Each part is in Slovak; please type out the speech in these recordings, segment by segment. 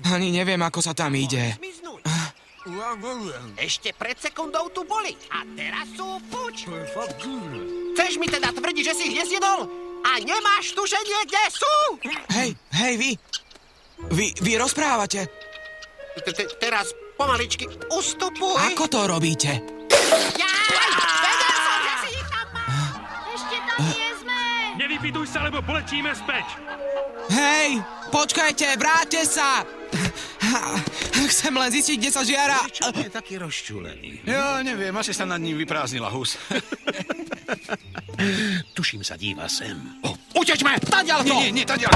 Ani neviem, ako sa tam ide. Ešte pred sekundou tu boli a teraz sú puč. Chceš mi teda tvrdiť, že si ich nesjedol? A nemáš tušenie, kde sú? Hej, vy rozprávate. Teraz pomaličky ustupuj. Ako to robíte? Vedel som, že si ich tam má. Ešte tam nie sme! Nevypýtuj sa, lebo poletíme späť. Hej, počkajte, vráťte sa! Chcem len zistiť, kde sa žiara. Prečo je taký rozčúlený? Ja neviem, asi sa nad ním vyprázdnila hus. Tuším sa díva sem. Utečme! Tadiaľ to! Nie, tadiaľ.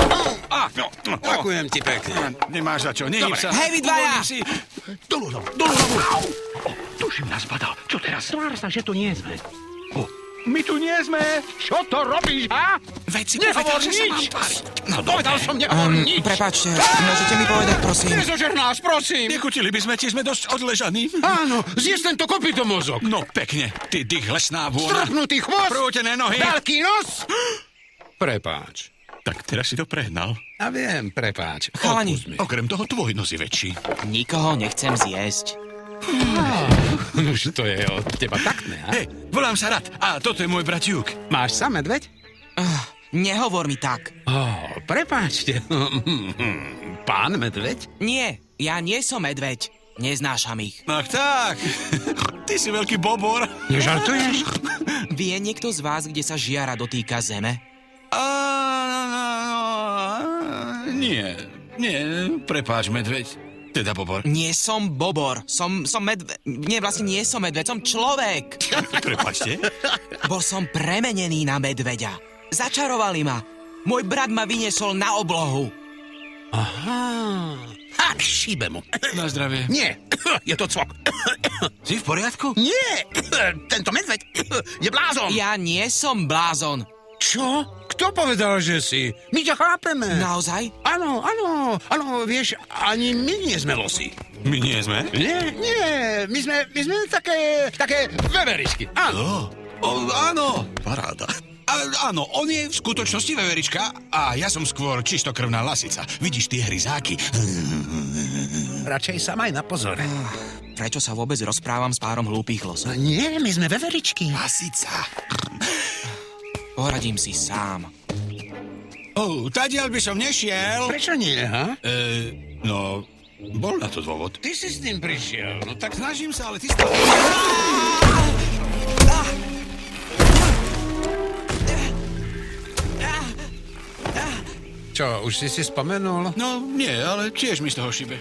Ďakujem ti pekne. Nemáš za čo, nehyb sa. Hej, vy dvaja! Uvoľním si. Dolu hlavu. Tuším nás badal. Čo teraz? Tvár sa, že tu nie sme. My tu nie sme. Čo to robíš, ha? Veď si Nehovor povedal, že sa mám nič. tváriť. No, Povedal som, nehovor nič. Prepáčte, môžete mi povedať, prosím? Nezožer nás, prosím. Nekutili by sme, tiež sme dosť odležaní. Áno, zjes tento kopitomozog. No, pekne. Ty dých lesná vôna. Strpnutý chvost. Prútené nohy. Veľký nos. Prepáč. Tak teraz si to prehnal. A viem, prepáč. Chalani. Odpusť mi. Okrem toho tvoj nos je väčší. Nikoho nechcem zjesť. Už to je od teba taktné, ha? Hej, volám sa Rad a toto je môj brat Juk. Máš sa medveď? Nehovor mi tak. Prepáčte. Pán medveď? Nie, ja nie som medveď. Neznášam ich. Ach tak, ty si veľký bobor. Nežartuješ? Vie niekto z vás, kde sa žiara dotýka zeme? Nie, prepáč, medveď. Teda bobor. Nie som bobor, som medveď. Nie, vlastne nie som medveď, som človek. Prepáčte. Bol som premenený na medveďa. Začarovali ma. Môj brat ma vyniesol na oblohu. Aha. Ha, šíbe mu. Na zdravie. Nie, je to cvok. Si v poriadku? Nie, tento medveď je blázon. Ja nie som blázon. Čo? Kto povedal, že si? My ťa chápeme. Naozaj? Áno, vieš, ani my nie sme losy. My nie sme. Nie, my sme také veveričky. Áno. Áno. Paráda. Áno, on je v skutočnosti veverička a ja som skôr čistokrvná lasica. Vidíš tie hryzáky? Radšej sa maj na pozore. Prečo sa vôbec rozprávam s párom hlúpých losov? Nie, my sme veveričky. Lasica. Poradím si sám. Tadiaľ by som nešiel. Prečo nie, ha? No, bol na to dôvod. Ty si s tým prišiel. No tak snažím sa, ale ty stále... Čo, už si spomenul? No, nie, ale tiež mi z toho šibe.